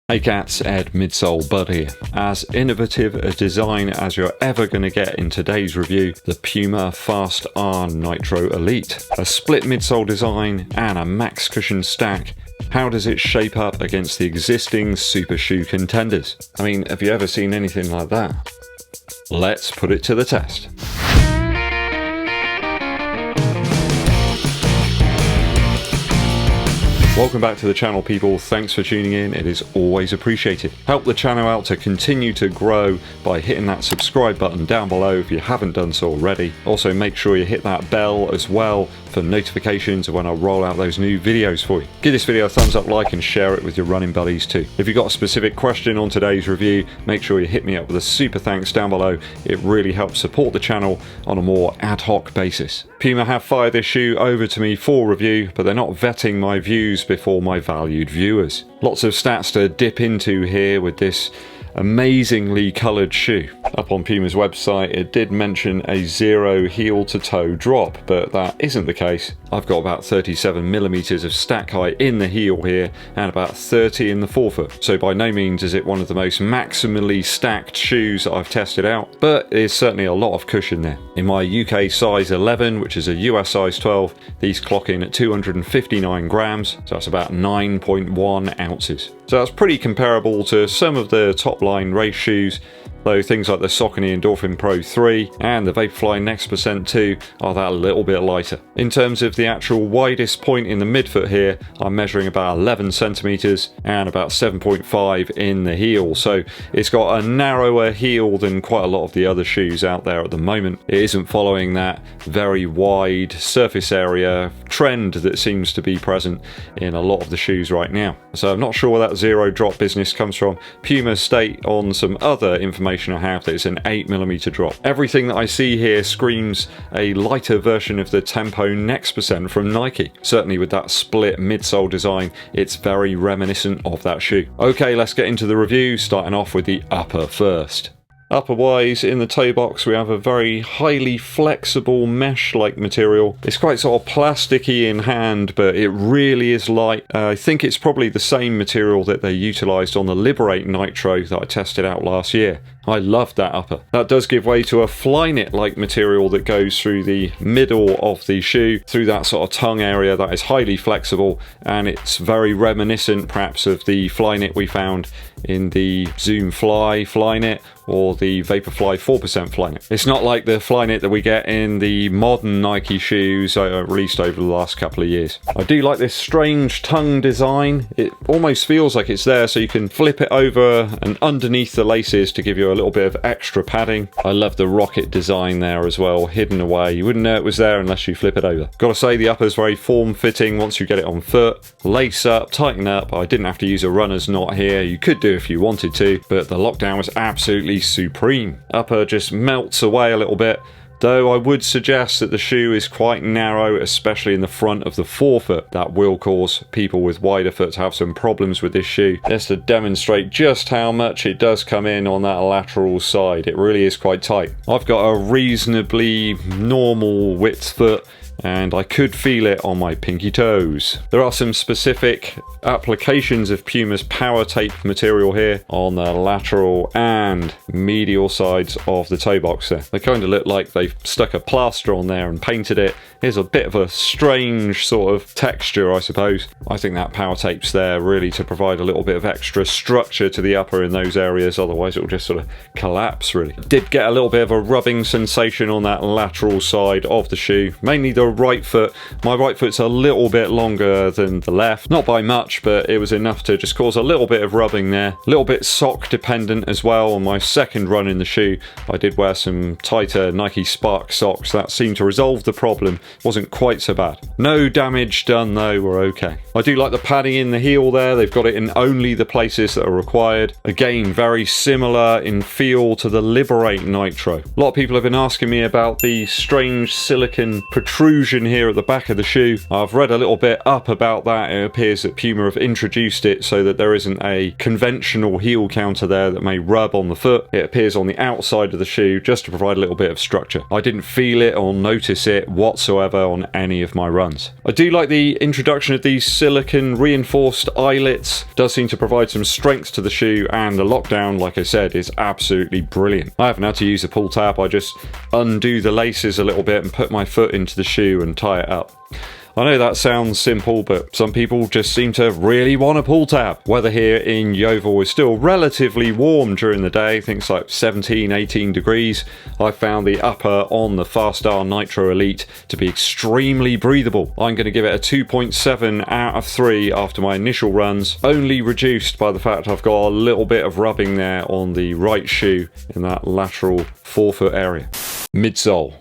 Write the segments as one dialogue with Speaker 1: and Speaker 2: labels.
Speaker 1: Hey cats, Ed, Midsole, Bud here. As innovative a design as you're ever going to get in today's review, the PUMA FAST-R NITRO ELITE. A split midsole design and a max cushion stack. How does it shape up against the existing super shoe contenders? I mean, have you ever seen anything like that? Let's put it to the test. Welcome back to the channel, people. Thanks for tuning in. It is always appreciated. Help the channel out to continue to grow by hitting that subscribe button down below if you haven't done so already. Also, make sure you hit that bell as well for notifications of when I roll out those new videos for you. Give this video a thumbs up, like, and share it with your running buddies too. If you've got a specific question on today's review, make sure you hit me up with a super thanks down below. It really helps support the channel on a more ad hoc basis. Puma have fired this shoe over to me for review, but they're not vetting my views before my valued viewers. Lots of stats to dip into here with this amazingly coloured shoe. Up on Puma's website it did mention a 0 heel to toe drop, but that isn't the case. I've got about 37mm of stack height in the heel here and about 30 in the forefoot, so by no means is it one of the most maximally stacked shoes that I've tested out, but there's certainly a lot of cushion there. In my UK size 11, which is a US size 12, these clock in at 259 grams, so that's about 9.1 ounces. So that's pretty comparable to some of the top line race shoes, though things like the Saucony Endorphin Pro 3 and the Vaporfly Next Percent 2 are that little bit lighter. In terms of the actual widest point in the midfoot here, I'm measuring about 11 centimeters and about 7.5 in the heel, so it's got a narrower heel than quite a lot of the other shoes out there at the moment. It isn't following that very wide surface area trend that seems to be present in a lot of the shoes right now. So I'm not sure where that 0 drop business comes from. Puma state on some other information I have that it's an 8mm drop. Everything that I see here screams a lighter version of the Tempo Next Percent from Nike. Certainly with that split midsole design, it's very reminiscent of that shoe. Okay, let's get into the review, starting off with the upper first. Upper-wise, in the toe box we have a very highly flexible mesh-like material. It's quite sort of plasticky in hand, but it really is light. I think it's probably the same material that they utilised on the Liberate Nitro that I tested out last year. I loved that upper. That does give way to a Flyknit-like material that goes through the middle of the shoe, through that sort of tongue area that is highly flexible, and it's very reminiscent perhaps of the Flyknit we found in the Zoom Fly Flyknit or the Vaporfly 4% Flyknit. It's not like the Flyknit that we get in the modern Nike shoes released over the last couple of years. I do like this strange tongue design. It almost feels like it's there so you can flip it over and underneath the laces to give you a little bit of extra padding. I love the rocket design there as well, hidden away. You wouldn't know it was there unless you flip it over. Gotta say, the upper is very form-fitting once you get it on foot. Lace up, tighten up. I didn't have to use a runner's knot here. You could do if you wanted to, but the lockdown was absolutely supreme. Upper just melts away a little bit, though I would suggest that the shoe is quite narrow, especially in the front of the forefoot. That will cause people with wider foot to have some problems with this shoe. Just to demonstrate just how much it does come in on that lateral side, it really is quite tight. I've got a reasonably normal width foot, and I could feel it on my pinky toes. There are some specific applications of Puma's power tape material here on the lateral and medial sides of the toe box there. They kind of look like they've stuck a plaster on there and painted it. Here's a bit of a strange sort of texture, I suppose. I think that power tape's there really to provide a little bit of extra structure to the upper in those areas, otherwise it'll just sort of collapse really. Did get a little bit of a rubbing sensation on that lateral side of the shoe, mainly the right foot. My right foot's a little bit longer than the left, not by much, but it was enough to just cause a little bit of rubbing there. A little bit sock dependent as well. On my second run in the shoe I did wear some tighter Nike Spark socks. That seemed to resolve the problem. Wasn't quite so bad. No damage done though, we're okay. I do like the padding in the heel there. They've got it in only the places that are required. Again, very similar in feel to the Liberate Nitro. A lot of people have been asking me about the strange silicone protrusion erosion here at the back of the shoe. I've read a little bit up about that. It appears that Puma have introduced it so that there isn't a conventional heel counter there that may rub on the foot. It appears on the outside of the shoe just to provide a little bit of structure. I didn't feel it or notice it whatsoever on any of my runs. I do like the introduction of these silicone reinforced eyelets. It does seem to provide some strength to the shoe, and the lockdown, like I said, is absolutely brilliant. I haven't had to use a pull tab. I just undo the laces a little bit and put my foot into the shoe and tie it up. I know that sounds simple, but some people just seem to really want a pull tab. Weather here in Yeovil is still relatively warm during the day, things like 17, 18 degrees. I found the upper on the FAST-R Nitro Elite to be extremely breathable. I'm going to give it a 2.7 out of 3 after my initial runs, only reduced by the fact I've got a little bit of rubbing there on the right shoe in that lateral forefoot area. Midsole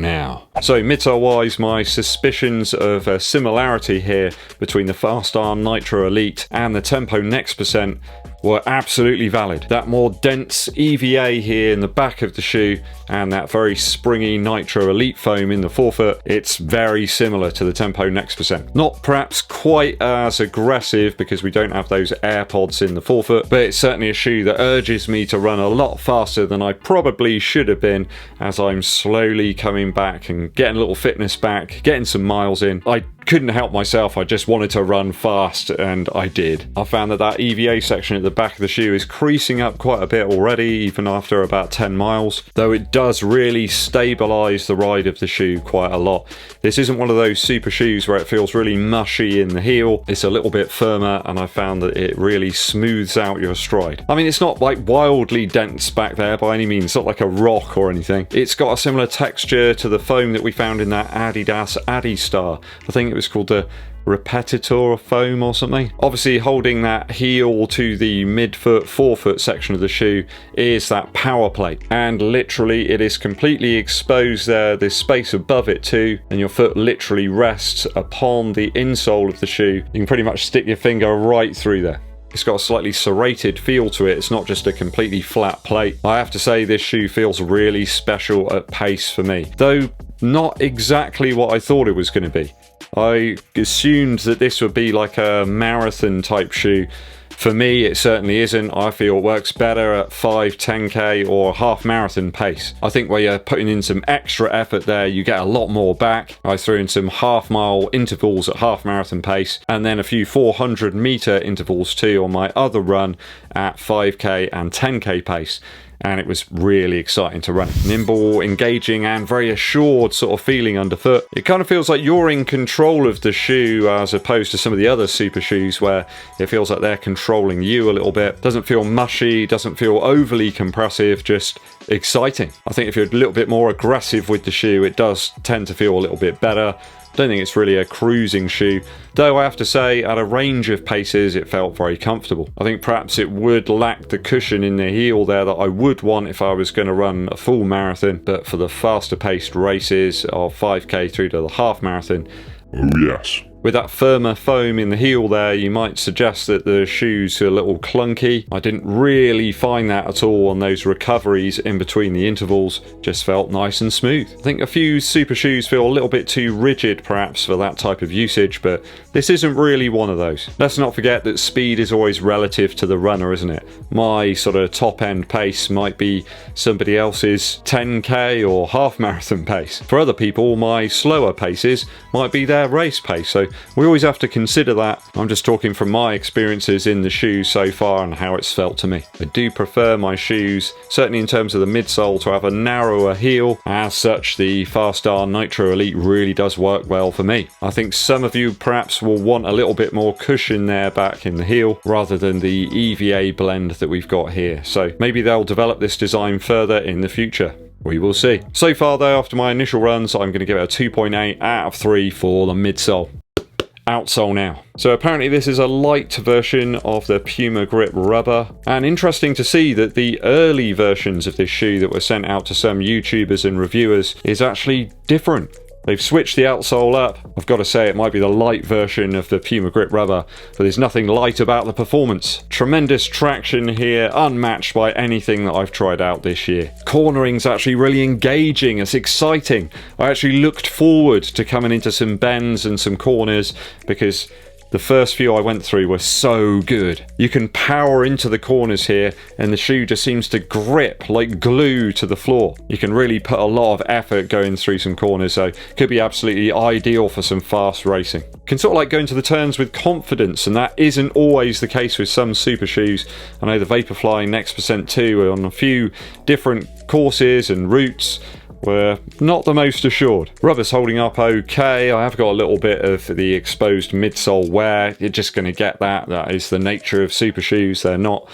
Speaker 1: now. So midsole wise, my suspicions of a similarity here between the FAST-R Nitro Elite and the Tempo Next Percent were absolutely valid. That more dense EVA here in the back of the shoe and that very springy Nitro Elite foam in the forefoot, it's very similar to the Tempo Next Percent. Not perhaps quite as aggressive because we don't have those air pods in the forefoot, but it's certainly a shoe that urges me to run a lot faster than I probably should have been as I'm slowly coming back and getting a little fitness back, getting some miles in. I couldn't help myself. I just wanted to run fast, and I did. I found that EVA section at the back of the shoe is creasing up quite a bit already, even after about 10 miles, though it does really stabilize the ride of the shoe quite a lot. This isn't one of those super shoes where it feels really mushy in the heel. It's a little bit firmer, and I found that it really smooths out your stride. I mean, it's not like wildly dense back there by any means. It's not like a rock or anything. It's got a similar texture to the foam that we found in that Adidas Adistar. I think it was called the Repetitor foam or something. Obviously, holding that heel to the midfoot, forefoot section of the shoe is that power plate, and literally it is completely exposed there. There's space above it too, and your foot literally rests upon the insole of the shoe. You can pretty much stick your finger right through there. It's got a slightly serrated feel to it. It's not just a completely flat plate. I have to say this shoe feels really special at pace for me, though not exactly what I thought it was going to be. I assumed that this would be like a marathon type shoe. For me, it certainly isn't. I feel it works better at 5, 10k or half marathon pace. I think where you're putting in some extra effort there, you get a lot more back. I threw in some half-mile intervals at half marathon pace, and then a few 400-meter intervals too on my other run at 5k and 10k pace. And it was really exciting to run. Nimble, engaging, and very assured sort of feeling underfoot. It kind of feels like you're in control of the shoe as opposed to some of the other super shoes where it feels like they're controlling you a little bit. Doesn't feel mushy, doesn't feel overly compressive, just exciting. I think if you're a little bit more aggressive with the shoe, it does tend to feel a little bit better. Don't think it's really a cruising shoe, though I have to say at a range of paces it felt very comfortable. I think perhaps it would lack the cushion in the heel there that I would want if I was going to run a full marathon, but for the faster paced races of 5k through to the half marathon, oh yes. With that firmer foam in the heel there, you might suggest that the shoes are a little clunky. I didn't really find that at all on those recoveries in between the intervals. Just felt nice and smooth. I think a few super shoes feel a little bit too rigid perhaps for that type of usage, but this isn't really one of those. Let's not forget that speed is always relative to the runner, isn't it? My sort of top end pace might be somebody else's 10k or half marathon pace. For other people, my slower paces might be their race pace, so we always have to consider that. I'm just talking from my experiences in the shoes so far and how it's felt to me. I do prefer my shoes, certainly in terms of the midsole, to have a narrower heel. As such, the FAST-R Nitro Elite really does work well for me. I think some of you perhaps will want a little bit more cushion there back in the heel rather than the EVA blend that we've got here. So maybe they'll develop this design further in the future. We will see. So far though, after my initial runs, I'm going to give it a 2.8 out of 3 for the midsole. Outsole now. So apparently this is a light version of the Puma grip rubber, and interesting to see that the early versions of this shoe that were sent out to some YouTubers and reviewers is actually different. They've switched the outsole up. I've got to say it might be the light version of the Puma grip rubber, but there's nothing light about the performance. Tremendous traction here, unmatched by anything that I've tried out this year. Cornering's actually really engaging, it's exciting. I actually looked forward to coming into some bends and some corners because the first few I went through were so good. You can power into the corners here and the shoe just seems to grip like glue to the floor. You can really put a lot of effort going through some corners, so could be absolutely ideal for some fast racing. Can sort of like go into the turns with confidence, and that isn't always the case with some super shoes. I know the Vaporfly Next% 2 on a few different courses and routes were not the most assured. Rubber's holding up okay. I have got a little bit of the exposed midsole wear. You're just going to get that. That is the nature of super shoes. They're not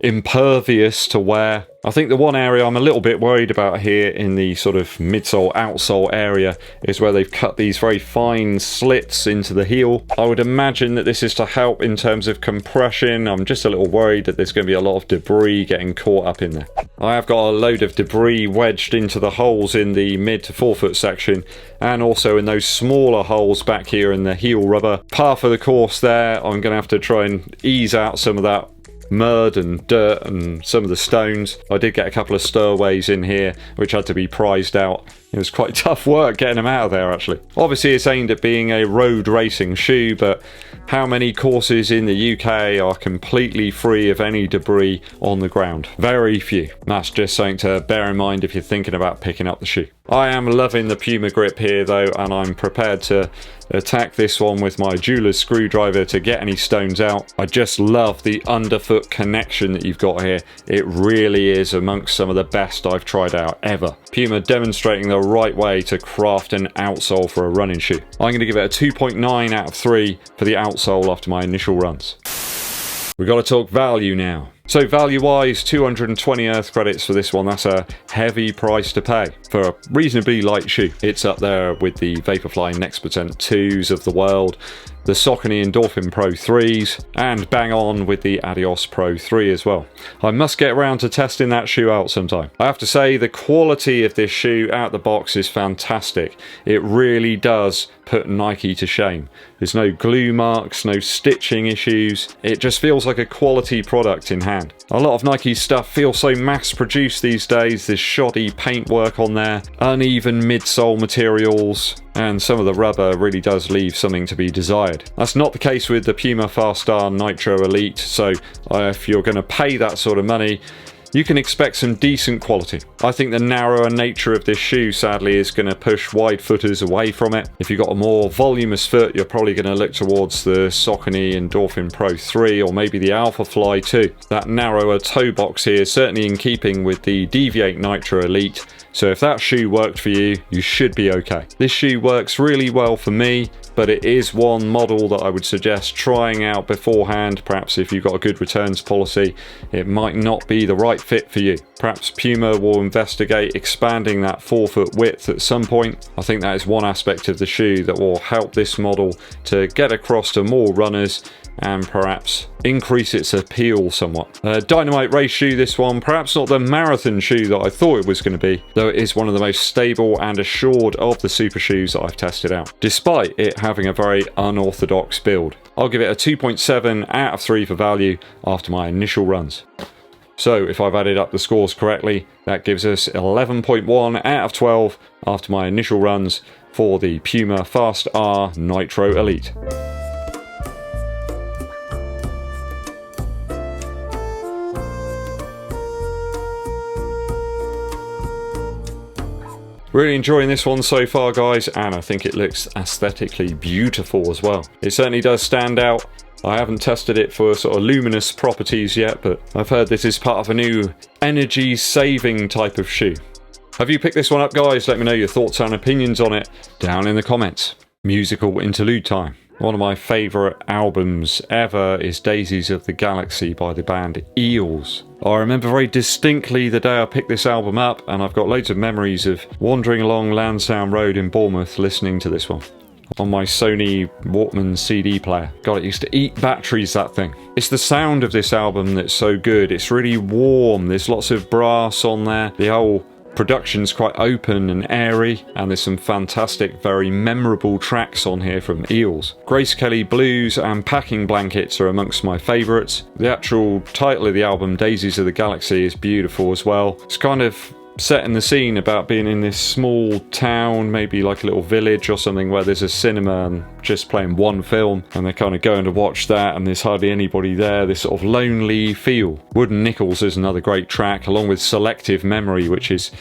Speaker 1: impervious to wear. I think the one area I'm a little bit worried about here in the sort of midsole outsole area is where they've cut these very fine slits into the heel. I would imagine that this is to help in terms of compression. I'm just a little worried that there's going to be a lot of debris getting caught up in there. I have got a load of debris wedged into the holes in the mid to forefoot section and also in those smaller holes back here in the heel rubber. Par for the course there. I'm going to have to try and ease out some of that mud and dirt and some of the stones. I did get a couple of stirways in here which had to be prized out. It was quite tough work getting them out of there actually. Obviously it's aimed at being a road racing shoe, but how many courses in the UK are completely free of any debris on the ground? Very few. That's just something to bear in mind if you're thinking about picking up the shoe. I am loving the Puma grip here though, and I'm prepared to attack this one with my jeweler's screwdriver to get any stones out. I just love the underfoot connection that you've got here. It really is amongst some of the best I've tried out ever. Puma demonstrating the right way to craft an outsole for a running shoe. I'm going to give it a 2.9 out of 3 for the outsole after my initial runs. We've got to talk value now. So value-wise, 220 earth credits for this one. That's a heavy price to pay for a reasonably light shoe. It's up there with the Vaporfly Next% 2s of the world, the Saucony Endorphin Pro 3s, and bang on with the Adios Pro 3 as well. I must get around to testing that shoe out sometime. I have to say the quality of this shoe out the box is fantastic. It really does put Nike to shame. There's no glue marks, no stitching issues. It just feels like a quality product in hand. A lot of Nike stuff feels so mass-produced these days. There's shoddy paintwork on there, uneven midsole materials, and some of the rubber really does leave something to be desired. That's not the case with the PUMA FAST-R NITRO ELITE, so if you're going to pay that sort of money, you can expect some decent quality. I think the narrower nature of this shoe sadly is going to push wide footers away from it. If you've got a more voluminous foot, you're probably going to look towards the Saucony Endorphin Pro 3 or maybe the Alpha Fly 2. That narrower toe box here is certainly in keeping with the Deviate Nitro Elite, so if that shoe worked for you, you should be okay. This shoe works really well for me, but it is one model that I would suggest trying out beforehand. Perhaps if you've got a good returns policy, it might not be the right fit for you. Perhaps Puma will investigate expanding that forefoot width at some point. I think that is one aspect of the shoe that will help this model to get across to more runners and perhaps increase its appeal somewhat. Dynamite race shoe, this one. Perhaps not the marathon shoe that I thought it was going to be, though it is one of the most stable and assured of the super shoes that I've tested out, despite it having a very unorthodox build. I'll give it a 2.7 out of 3 for value after my initial runs. So if I've added up the scores correctly, that gives us 11.1 out of 12 after my initial runs for the Puma FAST-R NITRO ELITE. Really enjoying this one so far, guys, and I think it looks aesthetically beautiful as well. It certainly does stand out. I haven't tested it for sort of luminous properties yet, but I've heard this is part of a new energy saving type of shoe. Have you picked this one up, guys? Let me know your thoughts and opinions on it down in the comments. Musical interlude time. One of my favourite albums ever is Daisies of the Galaxy by the band Eels. I remember very distinctly the day I picked this album up, and I've got loads of memories of wandering along Lansdowne Road in Bournemouth listening to this one on my Sony Walkman CD player. God, it used to eat batteries, that thing. It's the sound of this album that's so good. It's really warm. There's lots of brass on there. The whole production's quite open and airy, and there's some fantastic, very memorable tracks on here from Eels. Grace Kelly Blues and Packing Blankets are amongst my favourites. The actual title of the album, Daisies of the Galaxy, is beautiful as well. It's kind of setting the scene about being in this small town, maybe like a little village or something, where there's a cinema and just playing one film, and they're kind of going to watch that and there's hardly anybody there, this sort of lonely feel. Wooden Nickels is another great track, along with Selective Memory, which is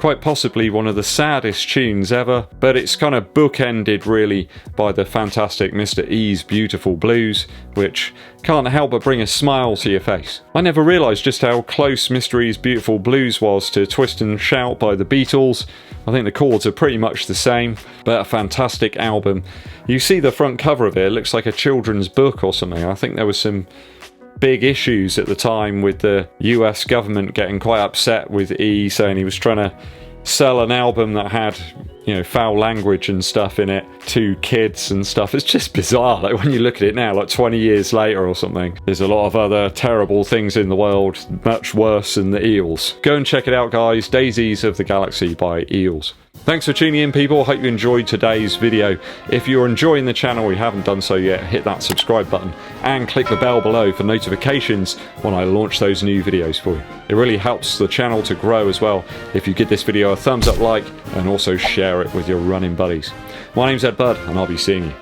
Speaker 1: quite possibly one of the saddest tunes ever, but it's kind of bookended really by the fantastic Mr. E's Beautiful Blues, which can't help but bring a smile to your face. I never realised just how close Mr. E's Beautiful Blues was to Twist and Shout by the Beatles. I think the chords are pretty much the same, but a fantastic album. You see the front cover of it, it looks like a children's book or something. I think there was some big issues at the time with the US government getting quite upset with E, saying he was trying to sell an album that had, you know, foul language and stuff in it to kids and stuff. It's just bizarre, like when you look at it now, like 20 years later or something. There's a lot of other terrible things in the world, much worse than the Eels. Go and check it out, guys. Daisies of the Galaxy by Eels. Thanks for tuning in, people. Hope you enjoyed today's video. If you're enjoying the channel or you haven't done so yet, hit that subscribe button and click the bell below for notifications when I launch those new videos for you. It really helps the channel to grow as well if you give this video a thumbs up like and also share it with your running buddies. My name's Eddbud and I'll be seeing you